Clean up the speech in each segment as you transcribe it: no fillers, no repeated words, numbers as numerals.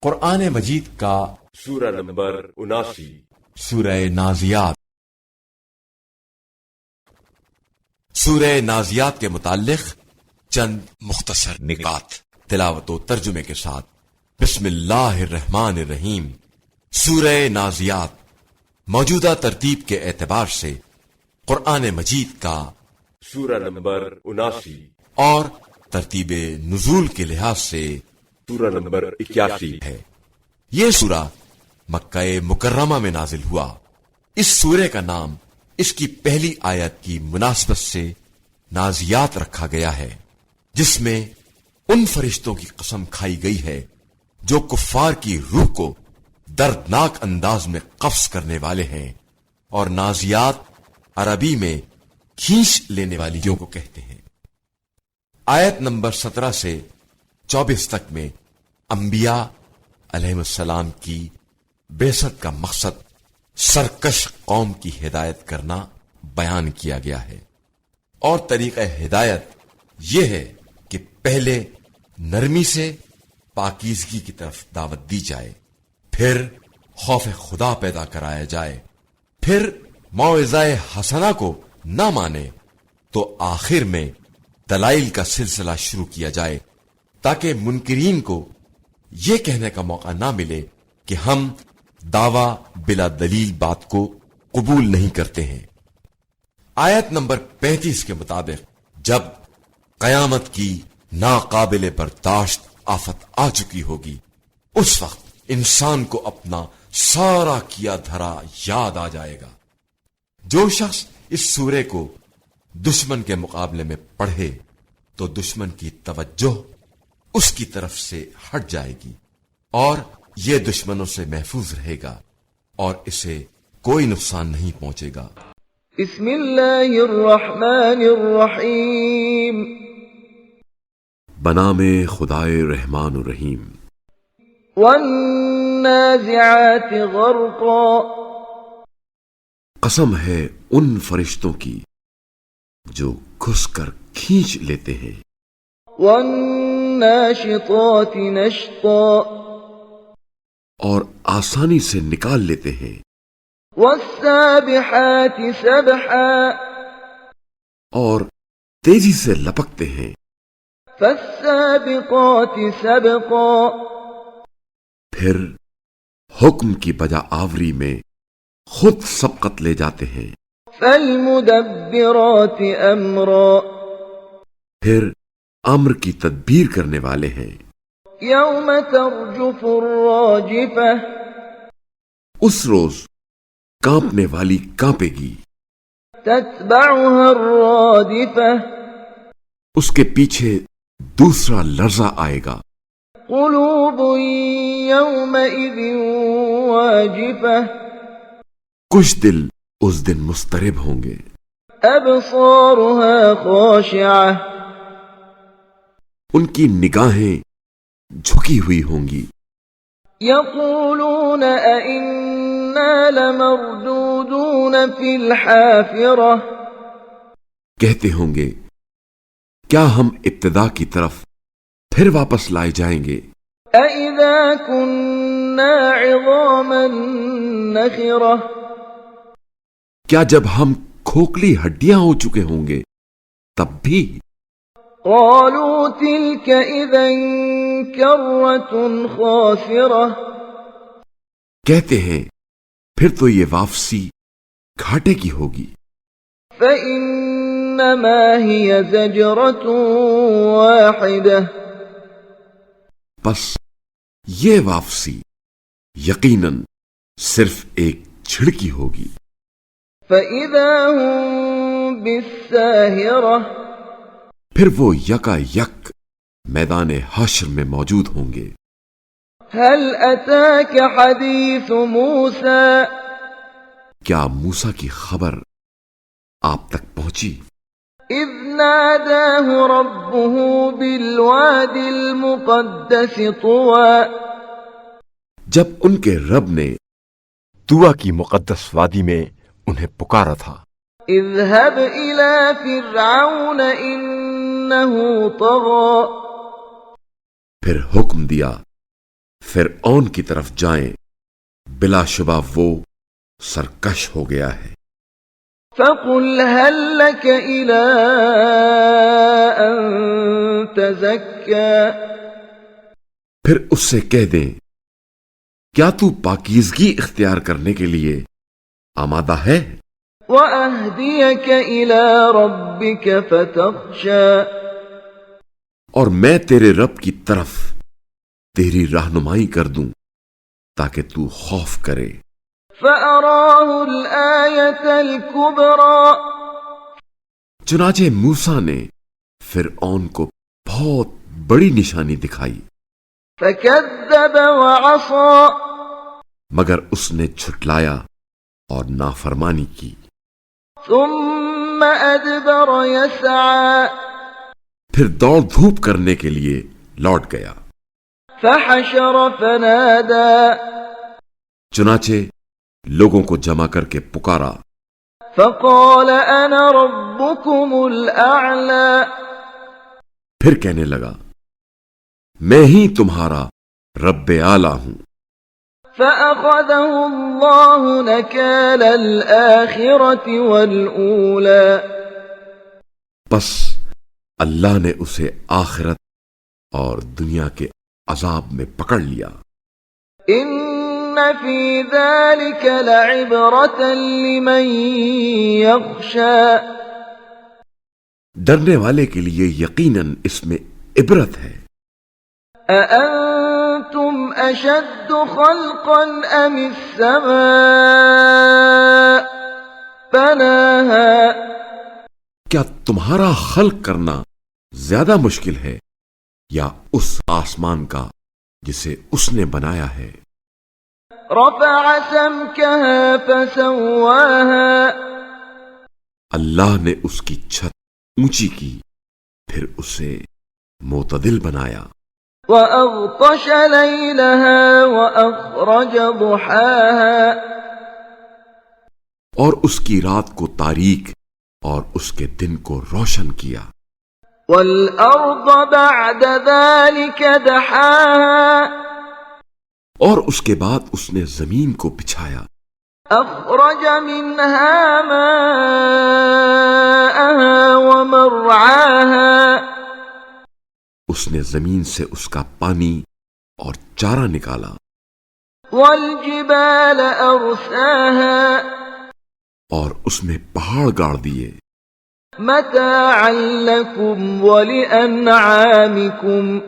قرآن مجید کا سورہ نمبر 79 سورہ نازیات۔ سورہ نازیات کے متعلق چند مختصر نکات تلاوت و ترجمے کے ساتھ۔ بسم اللہ الرحمن الرحیم۔ سورہ نازیات موجودہ ترتیب کے اعتبار سے قرآن مجید کا سورہ نمبر 79 اور ترتیب نزول کے لحاظ سے سورہ نمبر 81 ہے۔ یہ سورہ مکہ مکرمہ میں نازل ہوا۔ اس سورے کا نام اس کی پہلی آیت کی مناسبت سے نازیات رکھا گیا ہے، جس میں ان فرشتوں کی قسم کھائی گئی ہے جو کفار کی روح کو دردناک انداز میں قبض کرنے والے ہیں، اور نازیات عربی میں کھینچ لینے والیوں کو کہتے ہیں۔ آیت نمبر 17 سے 24 تک میں انبیاء علیہ السلام کی بعثت کا مقصد سرکش قوم کی ہدایت کرنا بیان کیا گیا ہے، اور طریقہ ہدایت یہ ہے کہ پہلے نرمی سے پاکیزگی کی طرف دعوت دی جائے، پھر خوف خدا پیدا کرایا جائے، پھر موعظہ حسنہ کو نہ مانے تو آخر میں دلائل کا سلسلہ شروع کیا جائے، تاکہ منکرین کو یہ کہنے کا موقع نہ ملے کہ ہم دعویٰ بلا دلیل بات کو قبول نہیں کرتے ہیں۔ آیت نمبر 35 کے مطابق جب قیامت کی ناقابل برداشت آفت آ چکی ہوگی، اس وقت انسان کو اپنا سارا کیا دھرا یاد آ جائے گا۔ جو شخص اس سورے کو دشمن کے مقابلے میں پڑھے تو دشمن کی توجہ اس کی طرف سے ہٹ جائے گی، اور یہ دشمنوں سے محفوظ رہے گا اور اسے کوئی نقصان نہیں پہنچے گا۔ بسم اللہ الرحمن الرحیم۔ بنام خدائے رحمان الرحیم۔ والنازعات غرقا۔ قسم ہے ان فرشتوں کی جو گھس کر کھینچ لیتے ہیں، والناشطات نشطا۔ اور آسانی سے نکال لیتے ہیں، والسابحات سبحا۔ اور تیزی سے لپکتے ہیں، فالسابقات سبقا۔ پھر حکم کی بجا آوری میں خود سبقت لے جاتے ہیں، فالمدبرات امرا۔ پھر امر کی تدبیر کرنے والے ہیں۔ یوم ترجف الراجفہ۔ اس روز کانپنے والی کانپے گی، تتبعها الرادفہ۔ اس کے پیچھے دوسرا لرزہ آئے گا۔ قلوب یومئذ واجفہ۔ کچھ دل اس دن مضطرب ہوں گے، ابصارها خاشعہ۔ ان کی نگاہیں جھکی ہوئی ہوں گی، یقولون ائنا لمردودون فی الحافرہ۔ کہتے ہوں گے کیا ہم ابتدا کی طرف پھر واپس لائے جائیں گے؟ اذا کننا عظاما نخرہ۔ کیا جب ہم کھوکھلی ہڈیاں ہو چکے ہوں گے تب بھی؟ قالوا تلك اذا کرۃ خاسرہ۔ کہتے ہیں پھر تو یہ واپسی گھاٹے کی ہوگی۔ فإنما هي زجرة واحدة۔ بس یہ واپسی یقیناً صرف ایک جھڑکی ہوگی۔ فإذا هم بالساہرة۔ پھر وہ یکا یک میدان حشر میں موجود ہوں گے۔ هل أتاك حدیث موسیٰ۔ کیا موسیٰ کی خبر آپ تک پہنچی؟ اذ ناداه ربه بالواد المقدس طوى۔ جب ان کے رب نے طویٰ کی مقدس وادی میں انہیں پکارا تھا۔ اذهب إلى فرعون إنه طغى۔ پھر حکم دیا فرعون کی طرف جائیں، بلا شبہ وہ سرکش ہو گیا ہے۔ فقل هل لك إلى أن تزكى پھر اس سے کہہ دیں، کیا تو پاکیزگی اختیار کرنے کے لیے آمادہ ہے؟ وأهديك إلى ربك فتخشى اور میں تیرے رب کی طرف تیری رہنمائی کر دوں تاکہ تو خوف کرے۔ فأراه الآية الكبرى چنانچہ موسیٰ نے فرعون کو بہت بڑی نشانی دکھائی، فكذب وعصى مگر اس نے جھٹلایا اور نافرمانی کی۔ ثم أدبر يسعى پھر دوڑ دھوپ کرنے کے لیے لوٹ گیا۔ فحشر فنادى چنانچہ لوگوں کو جمع کر کے پکارا، فقال أنا ربكم الأعلى پھر کہنے لگا، میں ہی تمہارا رب اعلیٰ ہوں۔ فأخذه الله نكال الآخرة والأولى پس اللہ نے اسے آخرت اور دنیا کے عذاب میں پکڑ لیا۔ إن في ذلك لعبرة لمن يخشى ڈرنے والے کے لیے یقیناً اس میں عبرت ہے۔ أأنتم أشد خلقا أم السماء بناها کیا تمہارا خلق کرنا زیادہ مشکل ہے یا اس آسمان کا جسے اس نے بنایا ہے؟ رفع سمكها فسواها اللہ نے اس کی چھت اونچی کی، پھر اسے معتدل بنایا۔ وأغطش ليلها وأخرج ضحاها اور اس کی رات کو تاریک اور اس کے دن کو روشن کیا۔ والأرض بعد ذلك دحاها اور اس کے بعد اس نے زمین کو بچھایا، أخرج منها ماءها ومرعاها اس نے زمین سے اس کا پانی اور چارہ نکالا، والجبال أرساها اور اس میں پہاڑ گاڑ دیے، متاعا لكم ولأنعامكم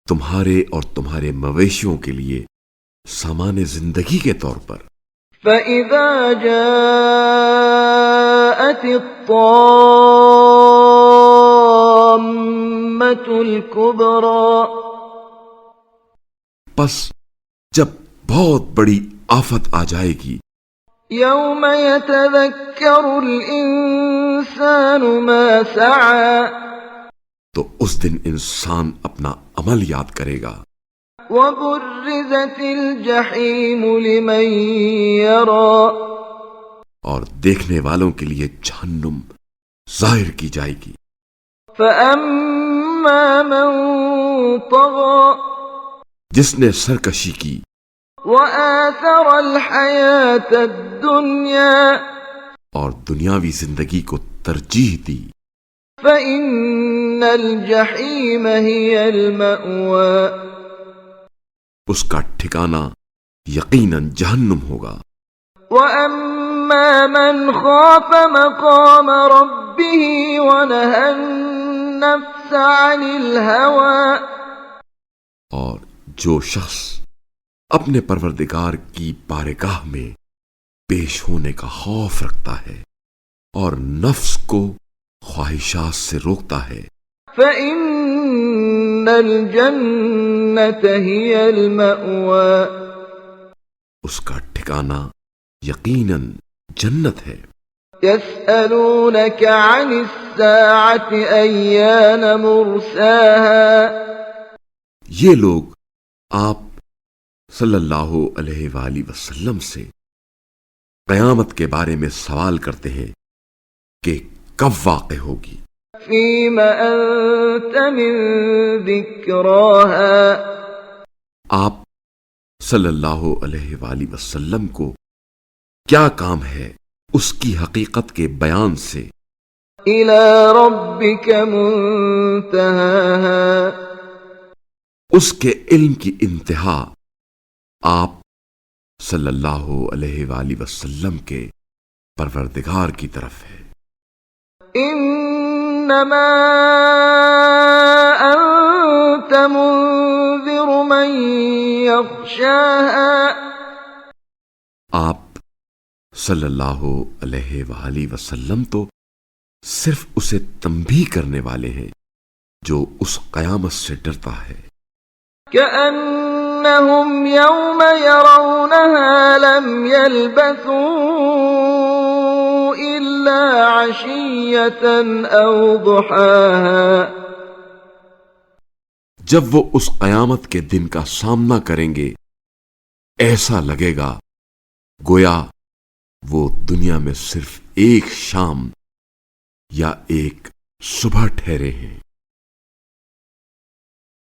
تمہارے اور تمہارے مویشیوں کے لیے سامان زندگی کے طور پر۔ فإذا جاءت الطامة الكبرى پس جب بہت بڑی آفت آ جائے گی، يوم يتذكر الإنسان ما سعى تو اس دن انسان اپنا عمل یاد کرے گا، وبرزت الجحيم لمن يرى اور دیکھنے والوں کے لیے جہنم ظاہر کی جائے گی۔ فأما من طغى جس نے سرکشی کی وآثر الحياة الدنيا اور دنیاوی زندگی کو ترجیح دی، فإن الجحيم هي المأوى اس کا ٹھکانہ یقیناً جہنم ہوگا۔ وأما من خاف مقام ربه ونهى النفس عن الهوى اور جو شخص اپنے پروردگار کی بارگاہ میں پیش ہونے کا خوف رکھتا ہے اور نفس کو خواہشات سے روکتا ہے، فإن الجنة هي المأوى اس کا ٹھکانہ یقیناً جنت ہے۔ يسألونك عن الساعة أيان مرساها یہ لوگ آپ صلی اللہ علیہ وآلہ وسلم سے قیامت کے بارے میں سوال کرتے ہیں کہ کب واقع ہوگی۔ فيما أنت من ذكراها آپ صلی اللہ علیہ وآلہ وسلم کو کیا کام ہے اس کی حقیقت کے بیان سے؟ إلى ربك منتهاها اس کے علم کی انتہا آپ صلی اللہ علیہ وآلہ وسلم کے پروردگار کی طرف ہے۔ إنما أنت منذر من يخشاها آپ صلی اللہ علیہ وآلہ وسلم تو صرف اسے تنبیہ کرنے والے ہیں جو اس قیامت سے ڈرتا ہے۔ كأنهم يوم يرونها لم يلبثوا إلا عشية أو ضحاها جب وہ اس قیامت کے دن کا سامنا کریں گے ایسا لگے گا گویا وہ دنیا میں صرف ایک شام یا ایک صبح ٹھہرے ہیں۔